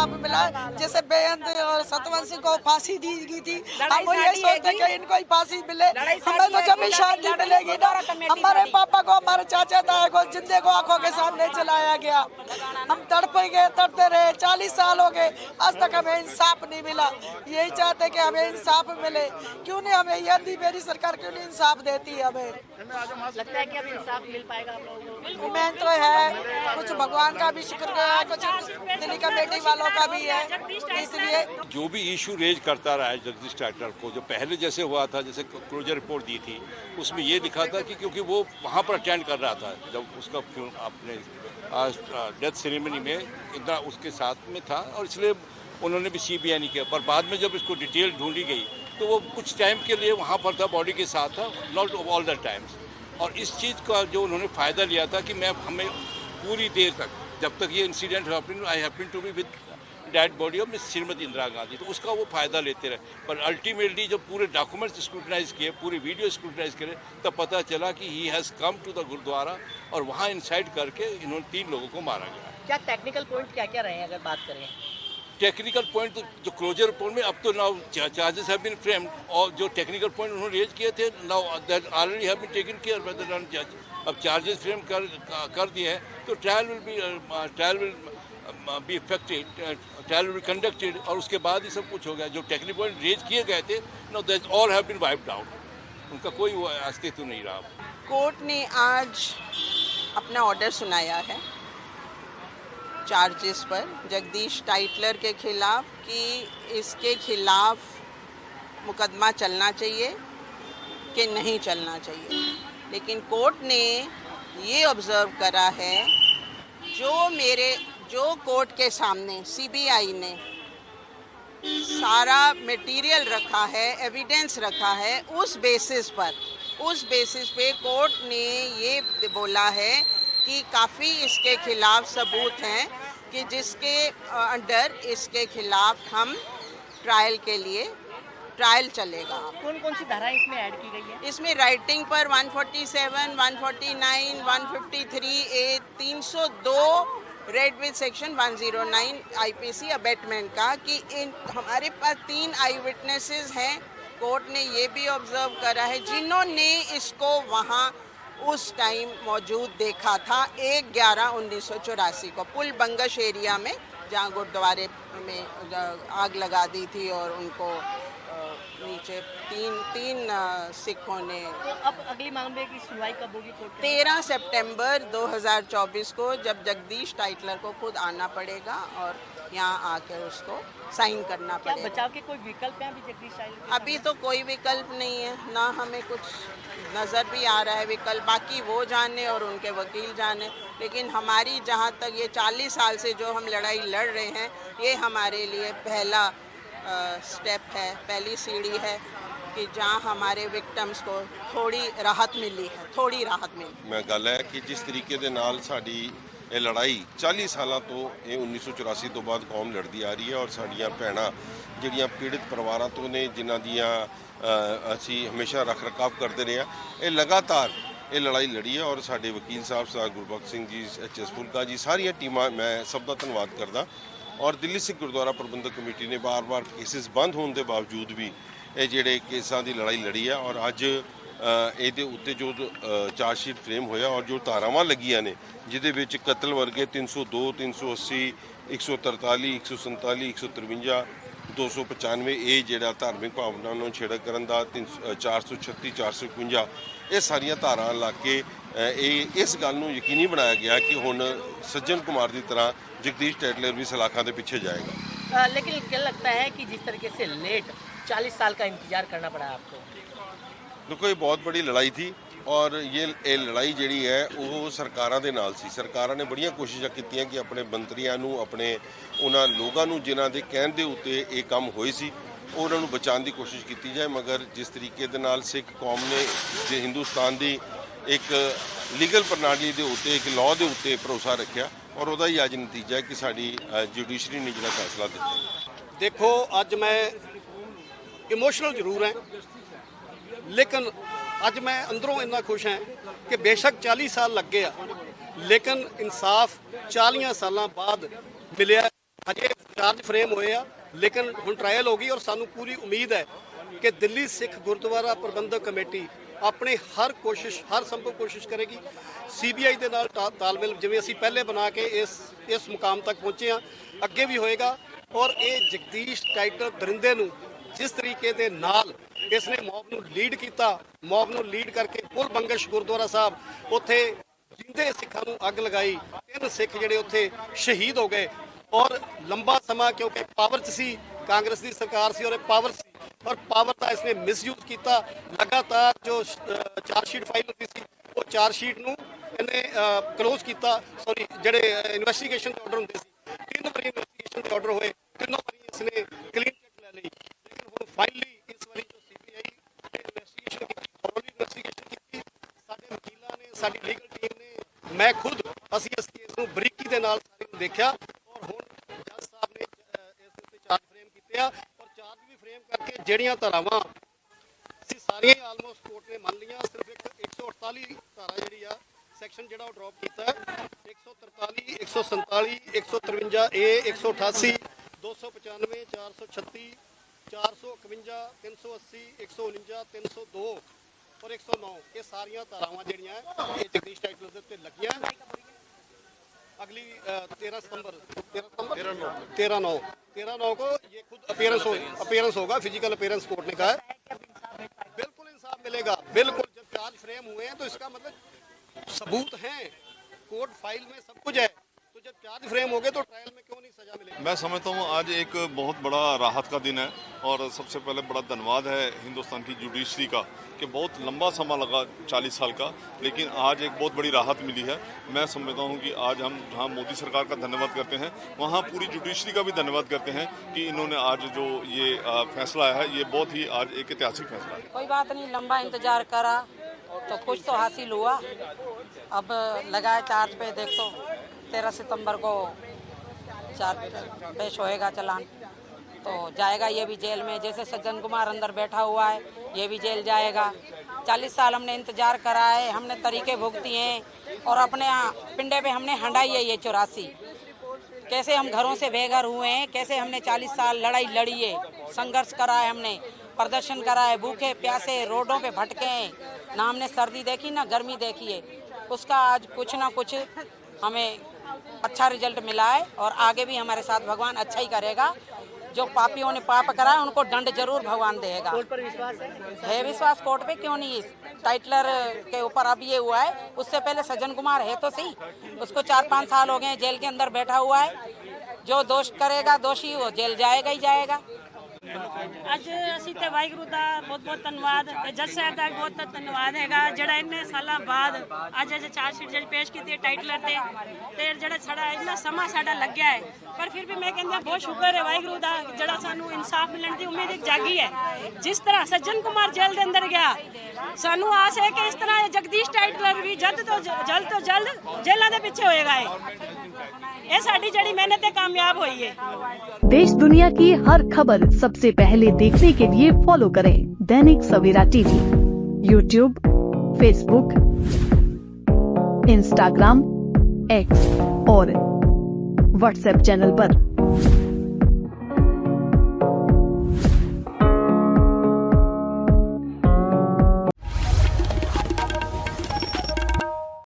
इंसाफ मिला, जैसे बेअंत और सतवंत सिंह को फांसी दी गई थी। हम ये सोचते कि इनको ही फांसी मिले, हमें तो जब भी शांति मिलेगी ना। हमारे पापा को, हमारे चाचा ताया को, जिंदे को आंखों के सामने चलाया गया। हम तड़पे गए, तड़पते रहे, 40 साल हो गए, आज तक हमें इंसाफ नहीं मिला। यही चाहते कि हमें इंसाफ मिले। क्यों नहीं हमें यदि मेरी सरकार क्यों नहीं इंसाफ देती है? हमें लगता है कि अब इंसाफ मिल पाएगा आप लोगों को? उम्मीद तो है, कुछ भगवान का भी शुक्र है, कुछ दिल्ली कमेटी वालों का भी है। इसलिए जो भी इशू रेज करता रहा है जगदीश टाइटलर को, जो पहले जैसे हुआ था, जैसे क्लोजर रिपोर्ट दी थी, उसमें ये लिखा था कि क्योंकि वो वहाँ पर अटेंड कर रहा था जब उसका अपने डेथ सेरेमनी में इतना उसके साथ में था, और इसलिए उन्होंने भी CBI नहीं किया। पर बाद में जब इसको डिटेल ढूंढी गई तो वो कुछ टाइम के लिए वहाँ पर था, बॉडी के साथ था, नॉट ऑल द टाइम्स। और इस चीज़ का जो उन्होंने फ़ायदा लिया था कि हमें पूरी देर तक, जब तक ये incident happen, I happen to be with dead body of Miss Shrimati Indira Gandhi, तो उसका वो फ़ायदा लेते रहे। पर अल्टीमेटली जब पूरे डॉक्यूमेंट्स स्क्रूटनाइज किए, पूरे वीडियो स्क्रूटनाइज करे, तब पता चला कि he has come to the gurdwara और वहाँ इंसाइड करके इन्होंने 3 लोगों को मारा गया। क्या टेक्निकल पॉइंट क्या क्या रहे हैं अगर बात करें? टेक्निकल पॉइंट तो जो क्लोजर रिपोर्ट में अब तो now charges have been framed, और जो टेक्निकल पॉइंट उन्होंने रेज किए थे now that already have been taken care by the जज। अब चार्जेस फ्रेम कर दिए हैं तो trial will be effected, trial will be conducted, और उसके बाद ही सब कुछ हो गया। जो टेक्निकल पॉइंट रेज किए गए थे now that all have been wiped out, उनका कोई अस्तित्व नहीं रहा। कोर्ट ने आज अपना ऑर्डर सुनाया है चार्जेस पर जगदीश टाइटलर के खिलाफ कि इसके खिलाफ मुकदमा चलना चाहिए कि नहीं चलना चाहिए। लेकिन कोर्ट ने ये ऑब्ज़र्व करा है, जो कोर्ट के सामने CBI ने सारा मटेरियल रखा है, एविडेंस रखा है, उस बेसिस पे कोर्ट ने ये बोला है कि काफ़ी इसके खिलाफ सबूत हैं कि जिसके अंडर इसके खिलाफ हम ट्रायल चलेगा। कौन कौन सी धाराएं इसमें ऐड की गई है? इसमें राइटिंग पर 147, 149, 153A, 302 read with section 109 IPC abetment का कि इन हमारे पास 3 आई विटनेसेस हैं। कोर्ट ने ये भी ऑब्जर्व करा है जिन्होंने इसको वहाँ उस टाइम मौजूद देखा था 1/11/1984 को पुल बंगश एरिया में, जहाँ गुरुद्वारे में आग लगा दी थी और उनको नीचे तीन सिखों ने। तो अब अगली मामले की सुनवाई कब होगी कोर्ट में? 13 सितंबर 2024 को, जब जगदीश टाइटलर को खुद आना पड़ेगा और यहाँ आकर उसको साइन करना क्या पड़ेगा। बचाव के कोई विकल्प हैं अभी जगदीश टाइटलर? अभी तो कोई विकल्प नहीं है, ना हमें कुछ नज़र भी आ रहा है विकल्प, बाकी वो जाने और उनके वकील जाने। लेकिन हमारी जहाँ तक ये 40 साल से जो हम लड़ाई लड़ रहे हैं, ये हमारे लिए पहला स्टेप है, पहली सीढ़ी है कि जहाँ हमारे विक्टिम्स को थोड़ी राहत मिली। मैं गल है कि जिस तरीके दे नाल साडी ये लड़ाई 40 सालों तो ये 1984 तो बाद कौम लड़ती आ रही है, और साड़ियाँ भैणां जिहड़ियां पीड़ित परिवारों तो ने, जिन्हां दियां असी हमेशा रख रखाव करते रहे हैं, ये लगातार ये लड़ाई लड़ी है। और साडे वकील साहब सरदार गुरबख्श सिंह जी, HS फुलका जी, सारियां टीमां, मैं सब का धन्नवाद करदा। और दिल्ली सिख गुरुद्वारा प्रबंधक कमेटी ने बार केसेस बंद होने के बावजूद भी ये जिहड़े केसां की लड़ाई लड़ी है, और अज ये उत्ते जो चार्जशीट फ्रेम होया और जो धारावां लगियां ने, जिहदे विच कतल वर्गे 302, 380, 143, 147, 153, 295 ये जिहड़ा धार्मिक भावना नूं छेड़ा करन दा 436, 451 ये सारियां धारां ला के इस गल नूं यकीनी बनाया गया कि हुण सज्जन कुमार की तरह जगदीश टाइटलर भी सलाखों के पीछे जाएगा। लेकिन क्या लगता है कि जिस तरीके से लेट 40 साल का इंतजार करना पड़ा आपको? देखो, ये बहुत बड़ी लड़ाई थी, और ये लड़ाई जिहड़ी है वो सरकारां दे नाल सी। सरकारां ने बड़ियां कोशिशां कीतियां कि अपने मंत्रियों नूं, अपने उन्हां लोगों नूं जिन्हां दे कहण दे उत्ते ये काम होए सी, उन्हां नूं बचाउण दी कोशिश की जाए। मगर जिस तरीके दे नाल सिख कौम ने जे हिंदुस्तान की एक लीगल प्रणाली के उत्ते, एक लॉ के उत्ते भरोसा रखा, और वह ही अज नतीजा है कि साड़ी जुडिशरी ने जिहड़ा फैसला दिता। देखो, अज मैं इमोशनल जरूर है, लेकिन अज मैं अंदरों इन्ना खुश हैं कि बेशक 40 साल लग गए, लेकिन इंसाफ 40 साल बाद मिले। अजे ਚਾਰਜ ਫਰੇਮ ਹੋਏ ਆ, ਲੇਕਿਨ ਹੁਣ ਟ੍ਰਾਇਲ ਹੋ ਗਈ ਔਰ ਸਾਨੂੰ ਪੂਰੀ ਉਮੀਦ ਹੈ ਕਿ ਦਿੱਲੀ ਸਿੱਖ ਗੁਰਦੁਆਰਾ ਪ੍ਰਬੰਧਕ ਕਮੇਟੀ ਆਪਣੀ ਹਰ ਕੋਸ਼ਿਸ਼, ਹਰ ਸੰਭਵ ਕੋਸ਼ਿਸ਼ ਕਰੇਗੀ। CBI ਦੇ ਨਾਲ ਤਾਲਮੇਲ ਜਿਵੇਂ ਅਸੀਂ ਪਹਿਲੇ ਬਣਾ ਕੇ ਇਸ ਮੁਕਾਮ ਤੱਕ ਪਹੁੰਚੇ ਹਾਂ, ਅੱਗੇ ਵੀ ਹੋਏਗਾ। ਔਰ ਇਹ ਜਗਦੀਸ਼ ਟਾਈਟਲ ਦਰਿੰਦੇ ਨੂੰ ਜਿਸ ਤਰੀਕੇ ਦੇ ਨਾਲ ਇਸਨੇ ਮੌਬ ਨੂੰ ਲੀਡ ਕੀਤਾ, ਮੌਬ ਨੂੰ ਲੀਡ ਕਰਕੇ ਪੁਰ ਬੰਗਸ਼ ਗੁਰਦੁਆਰਾ ਸਾਹਿਬ ਉੱਥੇ ਜਿੰਦੇ ਸਿੱਖਾਂ ਨੂੰ ਅੱਗ ਲਗਾਈ, 3 ਸਿੱਖ ਜਿਹੜੇ ਉੱਥੇ ਸ਼ਹੀਦ ਹੋ ਗਏ। ਔਰ ਲੰਬਾ ਸਮਾਂ ਕਿਉਂਕਿ ਪਾਵਰ 'ਚ ਸੀ, ਕਾਂਗਰਸ ਦੀ ਸਰਕਾਰ ਸੀ ਔਰ ਇਹ ਪਾਵਰ ਸੀ, ਔਰ ਪਾਵਰ ਦਾ ਇਸਨੇ ਮਿਸਯੂਜ਼ ਕੀਤਾ। ਲਗਾਤਾਰ ਜੋ ਚਾਰਜਸ਼ੀਟ ਫਾਈਲ ਹੁੰਦੀ ਸੀ ਉਹ ਚਾਰਜਸ਼ੀਟ ਨੂੰ ਇਹਨੇ ਕਲੋਜ਼ ਕੀਤਾ। ਸੌਰੀ, ਜਿਹੜੇ ਇਨਵੈਸਟੀਗੇਸ਼ਨ ਦੇ ਆਰਡਰ ਹੁੰਦੇ ਸੀ, 3 ਵਾਰੀ ਇਨਵੈਸਟੀਗੇਸ਼ਨ ਦੇ ਆਰਡਰ ਹੋਏ, 3 ਵਾਰੀ ਇਸਨੇ ਕਲੀਨ ਚਿੱਟ ਲੈ ਲਈ। ਲੇਕਿਨ ਹੁਣ ਫਾਈਨਲੀ ਇਸ ਵਾਰੀ ਜੋ CBI ਨੇ ਇਨਵੈਸਟੀਗੇਸ਼ਨ ਕੀਤੀ, ਥੋਰਲੀ ਇਨਵੈਸਟੀਗੇਸ਼ਨ ਕੀਤੀ, ਸਾਡੇ ਵਕੀਲਾਂ ਨੇ, ਸਾਡੀ ਲੀਗਲ ਟੀਮ ਨੇ, ਮੈਂ ਖੁਦ, ਅਸੀਂ ਇਸ ਕੇਸ ਨੂੰ ਬਰੀਕੀ ਦੇ ਨਾਲ ਸਾਰੇ ਨੂੰ ਦੇਖਿਆ। ਔਰ ਹੁਣ ਜੱਜ ਸਾਹਿਬ ਨੇ ਇਸ ਉੱਤੇ ਚਾਰਜ ਫਰੇਮ ਕੀਤੇ ਆ ਔਰ ਚਾਰਜ ਵੀ ਫਰੇਮ ਕਰਕੇ ਜਿਹੜੀਆਂ ਧਾਰਾਵਾਂ ਅਸੀਂ ਸਾਰੀਆਂ ਆਲਮੋਸਟ ਕੋਰਟ ਨੇ ਮੰਨ ਲਈਆਂ, ਸਿਰਫ ਇੱਕ 148 ਧਾਰਾ ਜਿਹੜੀ ਆ ਸੈਕਸ਼ਨ ਜਿਹੜਾ ਉਹ ਡ੍ਰੌਪ ਕੀਤਾ ਹੈ। 143, 147, 153 A, 188, 295, 436, 451, 380, 149, 302 ਔਰ 109 ਇਹ ਸਾਰੀਆਂ ਧਾਰਾਵਾਂ ਜਿਹੜੀਆਂ ਇਹ ਜਗਦੀਸ਼ ਟਾਈਟਲ ਦੇ ਉੱਤੇ ਲੱਗੀਆਂ। अगली 13 सितंबर 13/9 को ये खुद अपीयरेंस होगा, फिजिकल अपीयरेंस कोर्ट ने कहा है। बिल्कुल इंसाफ मिलेगा, बिल्कुल। जब चार्ज फ्रेम हुए हैं तो इसका मतलब सबूत हैं, कोर्ट फाइल में सब कुछ है। तो जब चार्ज फ्रेम हो गए तो ट्रायल में क्यों नहीं सजा मिलेगी? मैं समझता हूँ आज एक बहुत बड़ा राहत का दिन है और सबसे पहले बड़ा धन्यवाद है हिंदुस्तान की जुडिशरी का कि बहुत लंबा समय लगा 40 साल का, लेकिन आज एक बहुत बड़ी राहत मिली है। मैं समझता हूँ कि आज हम जहाँ मोदी सरकार का धन्यवाद करते हैं, वहाँ पूरी जुडिशरी का भी धन्यवाद करते हैं कि इन्होंने आज जो ये फैसला है, ये बहुत ही आज एक ऐतिहासिक फैसला है। कोई बात नहीं, लंबा इंतजार करा तो कुछ तो हासिल हुआ। अब लगाए चार्ज पे, देखो 13 सितंबर को चार्ज पेश होएगा, चालान तो जाएगा ये भी जेल में। जैसे सज्जन कुमार अंदर बैठा हुआ है, ये भी जेल जाएगा। 40 साल हमने इंतजार करा है, हमने तरीके भुगती हैं और अपने पिंडे पे हमने हंडाई है ये 84। कैसे हम घरों से बेघर हुए हैं, कैसे हमने 40 साल लड़ाई लड़ी है, संघर्ष करा है, हमने प्रदर्शन करा है, भूखे प्यासे रोडों पे भटके हैं, ना हमने सर्दी देखी ना गर्मी देखी है। उसका आज कुछ ना कुछ हमें अच्छा रिजल्ट मिला है और आगे भी हमारे साथ भगवान अच्छा ही करेगा। जो पापियों ने पाप करा है उनको दंड जरूर भगवान देगा। कोर्ट पर विश्वास है विश्वास, कोर्ट पे क्यों नहीं। टाइटलर के ऊपर अब ये हुआ है, उससे पहले सज्जन कुमार है तो सही, उसको 4-5 साल हो गए जेल के अंदर बैठा हुआ है। जो दोष करेगा दोषी वो जेल जाएगा ही जाएगा। ਅੱਜ ਅਸੀਂ ਤੇ ਵਾਹਿਗੁਰੂ ਦਾ ਬਹੁਤ ਬਹੁਤ ਧੰਨਵਾਦ ਤੇ ਜੱਜ ਸਾਹਿਬ ਦਾ ਬਹੁਤ ਬਹੁਤ ਧੰਨਵਾਦ ਹੈਗਾ ਜਿਹੜਾ ਇੰਨੇ ਸਾਲਾਂ ਬਾਅਦ ਅੱਜ ਚਾਰਜ ਸ਼ੀਟ ਜਿਹੜੀ ਪੇਸ਼ ਕੀਤੀ ਹੈ ਟਾਈਟਲਰ ਤੇ ਜਿਹੜਾ ਸਾਡਾ ਇੰਨਾ ਸਮਾਂ ਸਾਡਾ ਲੱਗਿਆ ਹੈ, ਪਰ ਫਿਰ ਵੀ ਮੈਂ ਕਹਿੰਦੀ ਹਾਂ ਬਹੁਤ ਸ਼ੁਕਰ ਹੈ ਵਾਹਿਗੁਰੂ ਦਾ ਜਿਹੜਾ ਸਾਨੂੰ ਇਨਸਾਫ ਮਿਲਣ ਦੀ ਉਮੀਦ ਇੱਕ ਜਾਗੀ ਹੈ। ਜਿਸ ਤਰ੍ਹਾਂ ਸੱਜਣ ਕੁਮਾਰ ਜੇਲ੍ਹ ਦੇ ਅੰਦਰ ਗਿਆ, ਸਾਨੂੰ ਆਸ ਹੈ ਕਿ ਇਸ ਤਰ੍ਹਾਂ ਜਗਦੀਸ਼ ਟਾਈਟਲਰ ਵੀ ਜਲਦ ਤੋਂ ਜਲਦ ਜੇਲ੍ਹਾਂ ਦੇ ਪਿੱਛੇ होएगा। ये साड़ी जड़ी मेहनत कामयाब हुई है। देश दुनिया की हर खबर सबसे पहले देखने के लिए फॉलो करें Dainik Savera TV, YouTube, Facebook, Instagram, X और व्हाट्सएप चैनल पर।